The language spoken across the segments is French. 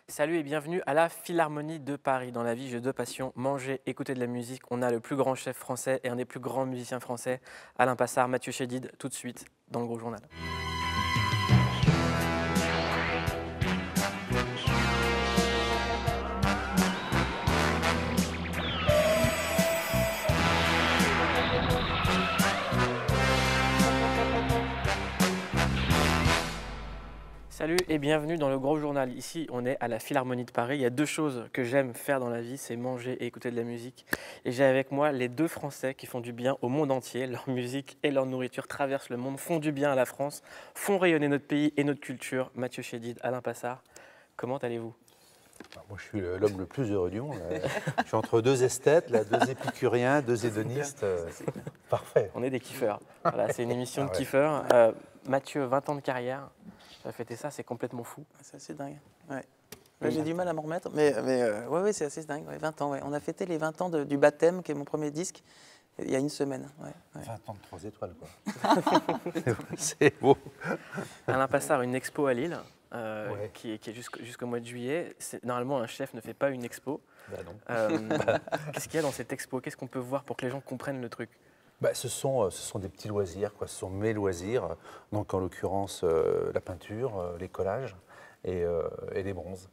Salut et bienvenue à la Philharmonie de Paris. Dans la vie, j'ai deux passions, manger, écouter de la musique. On a le plus grand chef français et un des plus grands musiciens français, Alain Passard, Mathieu Chédid, tout de suite dans le Gros Journal. Salut et bienvenue dans le Gros Journal. Ici, on est à la Philharmonie de Paris. Il y a deux choses que j'aime faire dans la vie, c'est manger et écouter de la musique. Et j'ai avec moi les deux Français qui font du bien au monde entier. Leur musique et leur nourriture traversent le monde, font du bien à la France, font rayonner notre pays et notre culture. Mathieu Chédid, Alain Passard, comment allez-vous? Moi, je suis l'homme le plus heureux du monde. Je suis entre deux esthètes, là, deux épicuriens, deux hédonistes. Parfait. On est des kiffeurs. Voilà, c'est une émission de ouais. kiffeurs. Mathieu, 20 ans de carrière. Tu as fêté ça, c'est complètement fou. C'est assez dingue. Ouais. J'ai du mal à m'en remettre, mais ouais, c'est assez dingue. Ouais, 20 ans, ouais. On a fêté les 20 ans du Baptême, qui est mon premier disque, il y a une semaine. Ouais. 20 ans de 3 étoiles, quoi. C'est beau. Alain Passard, une expo à Lille, Ouais. qui est jusqu'au mois de juillet. Normalement, un chef ne fait pas une expo. Bah non. Qu'est-ce qu'il y a dans cette expo? Qu'est-ce qu'on peut voir pour que les gens comprennent le truc? Bah, ce sont des petits loisirs, quoi. Ce sont mes loisirs. Donc, en l'occurrence, la peinture, les collages et les bronzes.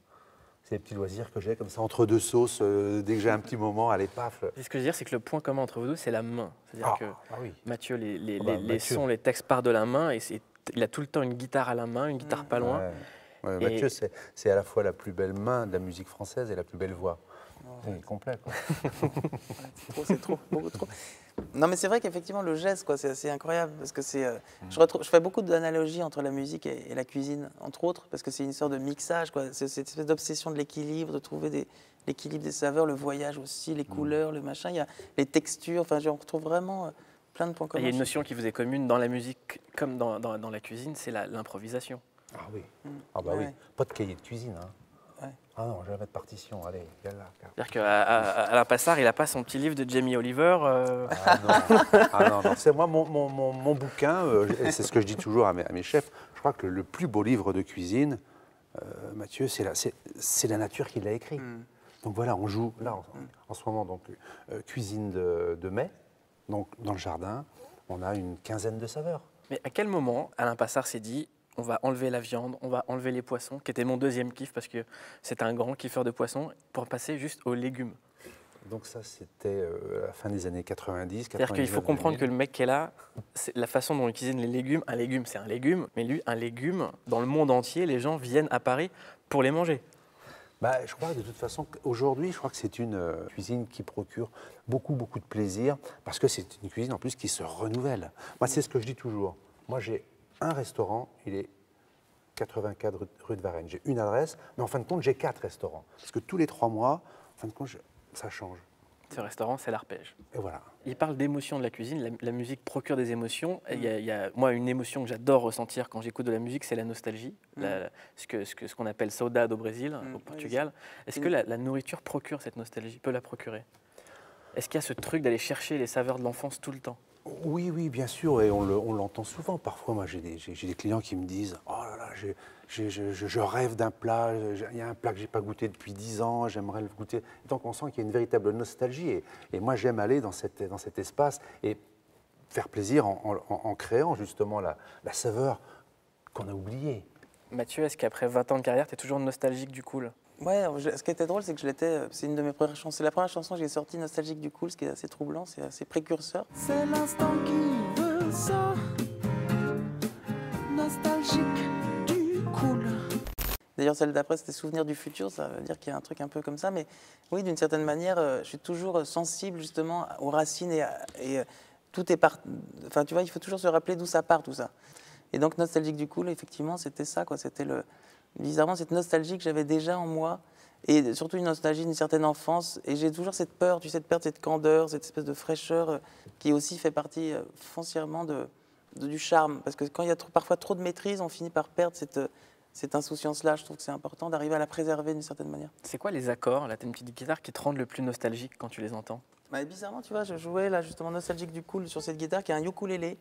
C'est des petits loisirs que j'ai comme ça entre deux sauces. Dès que j'ai un petit moment, allez, paf. Ce que je veux dire, c'est que le point commun entre vous deux, c'est la main. C'est-à-dire que Oui. Mathieu, les Mathieu. sons, les textes partent de la main et il a tout le temps une guitare à la main, une guitare pas loin. Ouais, Et- Mathieu, c'est à la fois la plus belle main de la musique française et la plus belle voix. C'est complet, quoi. C'est trop, beaucoup trop. Non, mais c'est vrai qu'effectivement, le geste, quoi, c'est assez incroyable, parce que je fais beaucoup d'analogies entre la musique et la cuisine, entre autres, parce que c'est une sorte de mixage, quoi. C'est cette espèce d'obsession de l'équilibre, de trouver l'équilibre des saveurs, le voyage aussi, les couleurs, le machin, il y a les textures, enfin, on retrouve vraiment plein de points Il communs. y a une notion qui vous est commune dans la musique comme dans la cuisine, c'est l'improvisation. Ah oui. Ah bah oui. Ouais. Pas de cahier de cuisine, hein. Ouais. Ah non, jamais de partition. Allez, viens là. C'est-à-dire qu'Alain Passard, il n'a pas son petit livre de Jamie Oliver. Ah non. C'est moi, mon bouquin, et c'est ce que je dis toujours à mes chefs, je crois que le plus beau livre de cuisine, Mathieu, c'est la nature qui l'a écrit. Donc voilà, on joue là en ce moment, donc cuisine de mai, donc dans le jardin, on a une quinzaine de saveurs. Mais à quel moment Alain Passard s'est dit on va enlever la viande, on va enlever les poissons, qui était mon deuxième kiff parce que c'est un grand kiffeur de poissons, pour passer juste aux légumes. Donc ça, c'était à la fin des années 90. C'est-à-dire qu'il faut 99, comprendre 2000. que le mec qui est là, c'est la façon dont il cuisine les légumes, un légume c'est un légume, mais lui, un légume, dans le monde entier, les gens viennent à Paris pour les manger. Bah, je crois que de toute façon, aujourd'hui, je crois que c'est une cuisine qui procure beaucoup de plaisir, parce que c'est une cuisine en plus qui se renouvelle. Moi, c'est ce que je dis toujours. Moi, j'ai un restaurant, il est 84 rue de Varennes. J'ai une adresse, mais en fin de compte, j'ai 4 restaurants. Parce que tous les 3 mois, en fin de compte, ça change. Ce restaurant, c'est l'arpège. Et voilà. Il parle d'émotions de la cuisine, la musique procure des émotions. Et il y a, moi, une émotion que j'adore ressentir quand j'écoute de la musique, c'est la nostalgie, ce qu'on appelle saudade au Brésil, au Portugal. Est-ce que la nourriture procure cette nostalgie, peut la procurer? Est-ce qu'il y a ce truc d'aller chercher les saveurs de l'enfance tout le temps? Oui, bien sûr, et on l'entend souvent. Parfois, moi, j'ai des clients qui me disent « Oh là là, je rêve d'un plat, il y a un plat que je n'ai pas goûté depuis 10 ans, j'aimerais le goûter. » Donc, on sent qu'il y a une véritable nostalgie. Et moi, j'aime aller dans cet espace et faire plaisir en créant justement la saveur qu'on a oubliée. Mathieu, est-ce qu'après 20 ans de carrière, tu es toujours nostalgique du cool? Ouais, ce qui était drôle, c'est que je l'étais. C'est une de mes premières chansons. C'est la première chanson que j'ai sortie, Nostalgique du Cool, ce qui est assez troublant, c'est assez précurseur. C'est l'instant qui veut ça, nostalgique du cool. D'ailleurs, celle d'après, c'était Souvenir du futur, ça veut dire qu'il y a un truc un peu comme ça. Mais oui, d'une certaine manière, je suis toujours sensible justement aux racines et tout est Enfin, tu vois, il faut toujours se rappeler d'où ça part, tout ça. Et donc, Nostalgique du Cool, effectivement, c'était ça, quoi. C'était bizarrement cette nostalgie que j'avais déjà en moi. Et surtout une nostalgie d'une certaine enfance. Et j'ai toujours cette peur, tu sais, de perdre cette candeur, cette espèce de fraîcheur qui aussi fait partie foncièrement du charme. Parce que quand il y a parfois trop de maîtrise, on finit par perdre cette insouciance-là. Je trouve que c'est important d'arriver à la préserver d'une certaine manière. C'est quoi les accords, là, t'as une petite guitare qui te rendent le plus nostalgique quand tu les entends? Bah, bizarrement, tu vois, je jouais là justement Nostalgique du Cool sur cette guitare qui est un ukulélé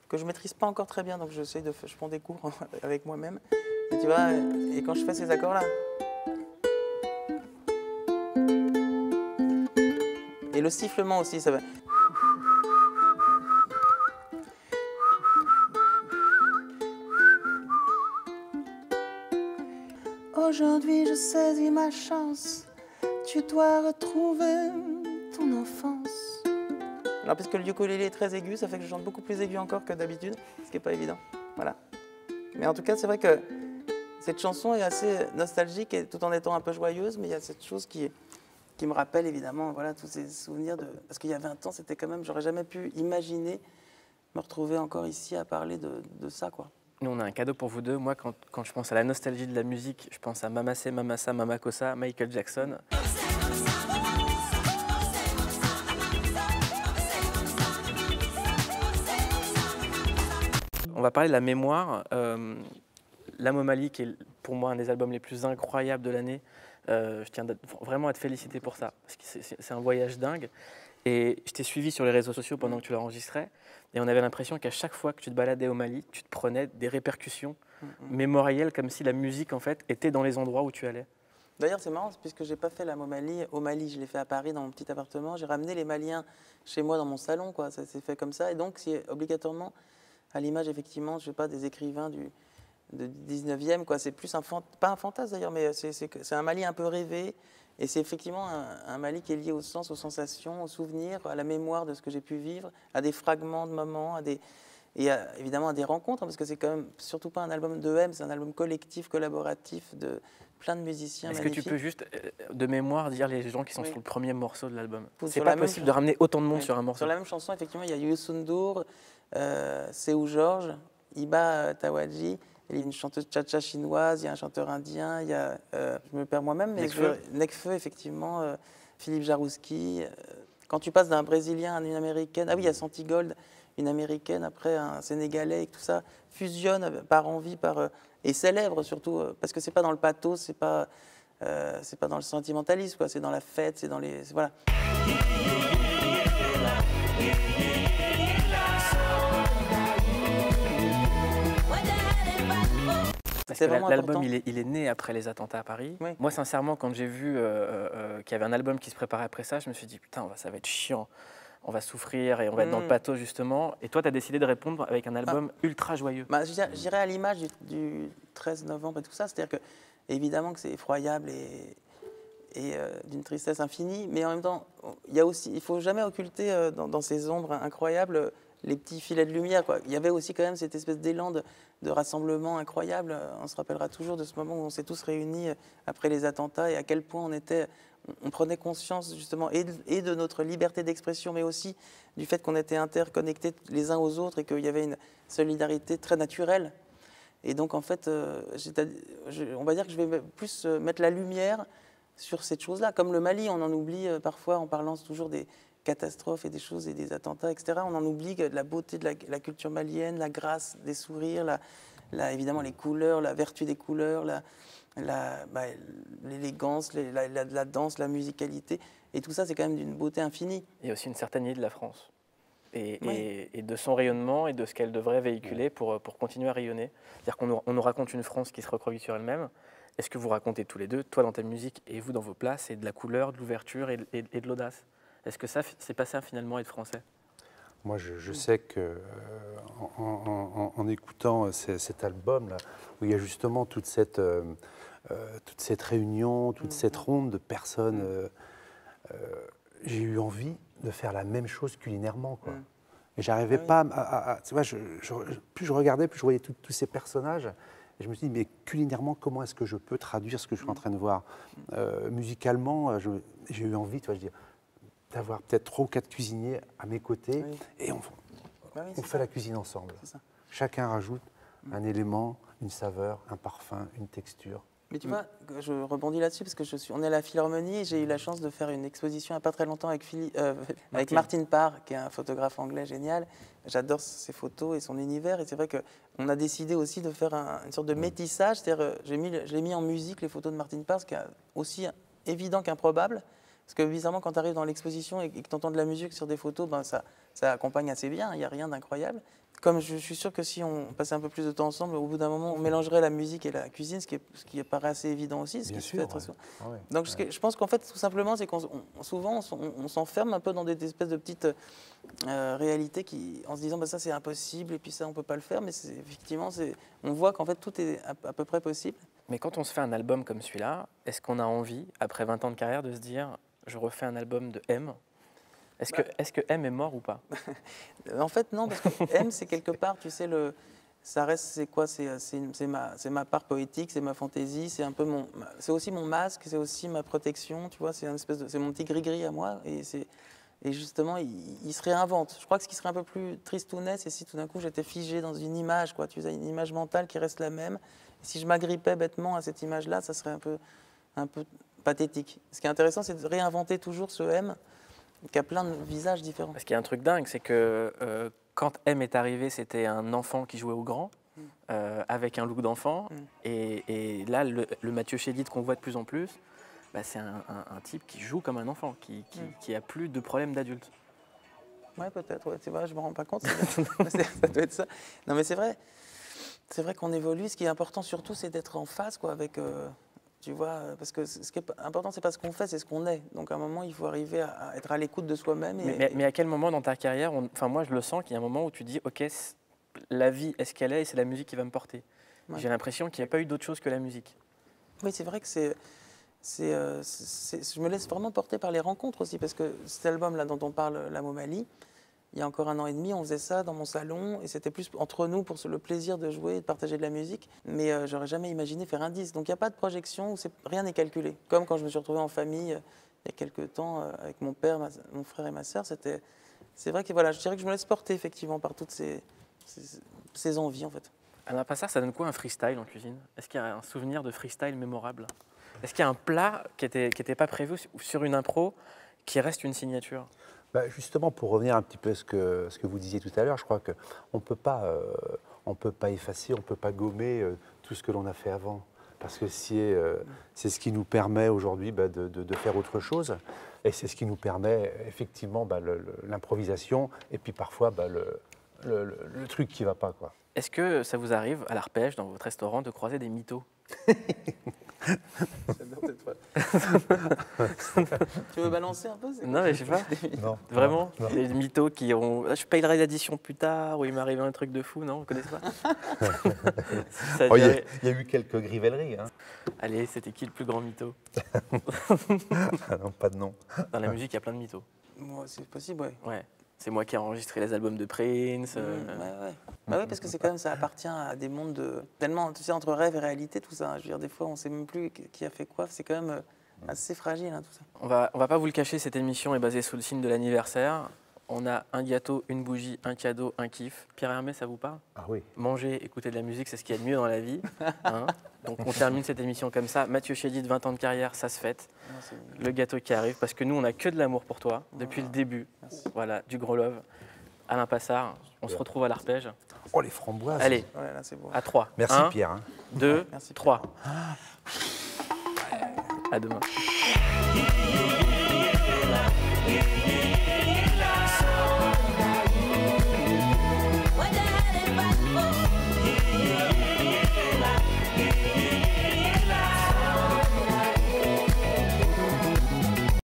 que je maîtrise pas encore très bien. Donc je prends des cours avec moi-même. Et tu vois, et quand je fais ces accords-là, le sifflement aussi, ça va. Aujourd'hui je saisis ma chance. Tu dois retrouver ton enfance. Alors parce que le ukulélé est très aigu, ça fait que je chante beaucoup plus aigu encore que d'habitude, ce qui n'est pas évident. Voilà. Mais en tout cas, c'est vrai que cette chanson est assez nostalgique et tout en étant un peu joyeuse, mais il y a cette chose qui me rappelle évidemment voilà, tous ces souvenirs de... Parce qu'il y a 20 ans, c'était quand même... J'aurais jamais pu imaginer me retrouver encore ici à parler de ça, quoi. Nous, on a un cadeau pour vous deux. Moi, quand je pense à la nostalgie de la musique, je pense à Mamacé, Mamassa, Mamakossa, Michael Jackson. On va parler de la mémoire. L'Amo Mali, qui est pour moi un des albums les plus incroyables de l'année. Je tiens vraiment à te féliciter pour ça, parce que c'est un voyage dingue. Et je t'ai suivi sur les réseaux sociaux pendant que tu l'enregistrais, et on avait l'impression qu'à chaque fois que tu te baladais au Mali, tu te prenais des répercussions mémorielles, comme si la musique en fait était dans les endroits où tu allais. D'ailleurs, c'est marrant, puisque j'ai pas fait l'Amo Mali au Mali, je l'ai fait à Paris dans mon petit appartement. J'ai ramené les Maliens chez moi dans mon salon, quoi. Ça s'est fait comme ça, et donc c'est obligatoirement à l'image effectivement, je sais pas, des écrivains du 19e, quoi. C'est plus pas un fantasme d'ailleurs, mais c'est un Mali un peu rêvé. Et c'est effectivement un Mali qui est lié au sens, aux sensations, aux souvenirs, à la mémoire de ce que j'ai pu vivre, à des fragments de moments, évidemment à des rencontres, parce que c'est quand même surtout pas un album de M, c'est un album collectif, collaboratif de plein de musiciens Est-ce magnifiques. que tu peux juste, de mémoire, dire les gens qui sont Oui. sur le premier morceau de l'album? Sur C'est la pas même possible de ramener autant de monde Oui. sur un morceau. Sur la même chanson, effectivement, il y a Youssou N'Dour, Séou Georges, Iba Tawadji. Il y a une chanteuse tcha-tcha chinoise, il y a un chanteur indien, il y a, je me perds moi-même, mais Nekfeu, effectivement, Philippe Jarouski. Quand tu passes d'un Brésilien à une Américaine, ah oui, il y a Santigold, une Américaine, après un Sénégalais, et tout ça fusionne par envie, et célèbre surtout, parce que c'est pas dans le pathos, c'est pas dans le sentimentalisme, quoi, c'est dans la fête, c'est dans les... Voilà. Parce C'est que vraiment l'album, important. il est né après les attentats à Paris. Oui. Moi, sincèrement, quand j'ai vu qu'il y avait un album qui se préparait après ça, je me suis dit, putain, ça va être chiant. On va souffrir et on va être dans le pathos, justement. Et toi, tu as décidé de répondre avec un album ultra joyeux. Bah, je dirais à l'image du 13 novembre et tout ça, c'est-à-dire que, évidemment que c'est effroyable et d'une tristesse infinie, mais en même temps, il ne faut jamais occulter dans ces ombres incroyables les petits filets de lumière, quoi. Il y avait aussi quand même cette espèce d'élan de rassemblement incroyable. On se rappellera toujours de ce moment où on s'est tous réunis après les attentats et à quel point on prenait conscience justement et de notre liberté d'expression, mais aussi du fait qu'on était interconnectés les uns aux autres et qu'il y avait une solidarité très naturelle. Et donc en fait, on va dire que je vais plus mettre la lumière sur cette chose-là. Comme le Mali, on en oublie parfois en parlant toujours des catastrophes et des choses et des attentats, etc. On en oublie de la beauté de la culture malienne, la grâce des sourires, évidemment les couleurs, la vertu des couleurs, l'élégance, la danse, la musicalité. Et tout ça, c'est quand même d'une beauté infinie. Il y a aussi une certaine idée de la France. Oui. Et de son rayonnement et de ce qu'elle devrait véhiculer pour continuer à rayonner. C'est-à-dire qu'on nous raconte une France qui se recroqueville sur elle-même. Est-ce que vous racontez tous les deux, toi dans ta musique et vous dans vos places, c'est de la couleur, de l'ouverture et de l'audace? Est-ce que ça, c'est pas ça finalement être français? Moi, je sais que en écoutant cet album-là, où il y a justement toute cette réunion, toute cette ronde de personnes, j'ai eu envie de faire la même chose culinairement, quoi. Et j'arrivais pas tu vois, plus je regardais, plus je voyais tous ces personnages. Et je me suis dit, mais culinairement, comment est-ce que je peux traduire ce que je suis en train de voir? Musicalement, j'ai eu envie, tu vois, je dis, d'avoir peut-être 3 ou 4 cuisiniers à mes côtés, et on fait la cuisine ensemble. Chacun rajoute un élément, une saveur, un parfum, une texture. Mais tu vois, je rebondis là-dessus parce que on est à la Philharmonie et j'ai eu la chance de faire une exposition il n'y a pas très longtemps avec Martin Parr, qui est un photographe anglais génial. J'adore ses photos et son univers, et c'est vrai qu'on a décidé aussi de faire une sorte de métissage, c'est-à-dire je l'ai mis en musique les photos de Martin Parr, ce qui est aussi évident qu'improbable. Parce que bizarrement, quand tu arrives dans l'exposition et que tu entends de la musique sur des photos, ben ça accompagne assez bien, il n'y a rien d'incroyable. comme je suis sûr que si on passait un peu plus de temps ensemble, au bout d'un moment, on mélangerait la musique et la cuisine, ce qui paraît assez évident aussi. Ce Bien qui se sûr, fait très ouais. souvent. Ah ouais. Donc je pense qu'en fait, tout simplement, c'est qu'on souvent on s'enferme un peu dans des espèces de petites réalités en se disant bah, ça c'est impossible et puis ça on peut pas le faire, mais effectivement on voit qu'en fait tout est à peu près possible. Mais quand on se fait un album comme celui-là, est-ce qu'on a envie, après 20 ans de carrière, de se dire je refais un album de M? Est-ce que M est mort ou pas? En fait, non, parce que M, c'est quelque part, tu sais, ça reste, c'est quoi? C'est ma part poétique, c'est ma fantaisie, c'est un peu c'est aussi mon masque, c'est aussi ma protection, tu vois, c'est mon petit gris-gris à moi, et justement, il se réinvente. Je crois que ce qui serait un peu plus tristounet, c'est si tout d'un coup j'étais figé dans une image, quoi, tu sais, une image mentale qui reste la même. Et si je m'agrippais bêtement à cette image-là, ça serait un peu pathétique. Ce qui est intéressant, c'est de réinventer toujours ce M, qui a plein de visages différents. Parce qu'il y a un truc dingue, c'est que quand M est arrivé, c'était un enfant qui jouait au grand, avec un look d'enfant. Et là, le Mathieu Chédid qu'on voit de plus en plus, bah, c'est un type qui joue comme un enfant, qui a plus de problèmes d'adulte. Ouais, peut-être, ouais, tu vois, je ne me rends pas compte. Ça doit être ça. Non, mais c'est vrai qu'on évolue. Ce qui est important surtout, c'est d'être en phase quoi, avec... tu vois, parce que ce qui est important, c'est pas ce qu'on fait, c'est ce qu'on est. Donc à un moment, il faut arriver à être à l'écoute de soi-même. Mais à quel moment dans ta carrière, enfin moi je le sens qu'il y a un moment où tu dis, ok, la vie est ce qu'elle est et c'est la musique qui va me porter. Ouais. J'ai l'impression qu'il n'y a pas eu d'autre chose que la musique. Oui, c'est vrai que je me laisse vraiment porter par les rencontres aussi, parce que cet album-là dont on parle, La Momalie, il y a encore 1 an et demi, on faisait ça dans mon salon et c'était plus entre nous pour le plaisir de jouer et de partager de la musique. Mais j'aurais jamais imaginé faire un disque. Donc il n'y a pas de projection où rien n'est calculé. Comme quand je me suis retrouvé en famille il y a quelques temps avec mon père, mon frère et ma sœur. C'est vrai que voilà, je dirais que je me laisse porter effectivement par toutes ces envies en fait. Alain Passard, ça donne quoi un freestyle en cuisine? Est-ce qu'il y a un souvenir de freestyle mémorable? Est-ce qu'il y a un plat qui était pas prévu sur une impro qui reste une signature? Bah justement, pour revenir un petit peu à ce que vous disiez tout à l'heure, je crois qu'on ne peut pas effacer, on ne peut pas gommer tout ce que l'on a fait avant. Parce que c'est ce qui nous permet aujourd'hui de faire autre chose. Et c'est ce qui nous permet effectivement l'improvisation et puis parfois le truc qui ne va pas, quoi. Est-ce que ça vous arrive à l'arpège, dans votre restaurant, de croiser des mythos? Tu veux balancer un peu? Non, mais je sais pas. Non. Vraiment non. Les mythos qui ont... Je payerai l'addition plus tard, ou il m'est arrivé un truc de fou, non? Vous connaissez pas? Oh, il y a eu quelques grivelleries. Hein. Allez, c'était qui le plus grand mytho? Non, pas de nom. Dans la musique, il y a plein de mythos. Moi, c'est possible, ouais. Ouais. C'est moi qui ai enregistré les albums de Prince. Ouais. Bah oui, parce que c'est quand même, ça appartient à des mondes tellement, tu sais, entre rêve et réalité, tout ça. Je veux dire, des fois, on ne sait même plus qui a fait quoi. C'est quand même assez fragile, hein, tout ça. On va pas vous le cacher, cette émission est basée sous le signe de l'anniversaire. On a un gâteau, une bougie, un cadeau, un kiff. Pierre Hermé, ça vous parle? Ah oui. Manger, écouter de la musique, c'est ce qu'il y a de mieux dans la vie. Hein. Donc on termine cette émission comme ça. Mathieu Chédid, 20 ans de carrière, ça se fête. Le gâteau qui arrive, parce que nous, on n'a que de l'amour pour toi depuis le début. Merci. Voilà, du gros love. Alain Passard, on se retrouve à l'arpège. Oh, les framboises. Allez, ouais, là, c'est beau. À 3. Merci 1, Pierre. Hein. 2, Merci, 3. À demain.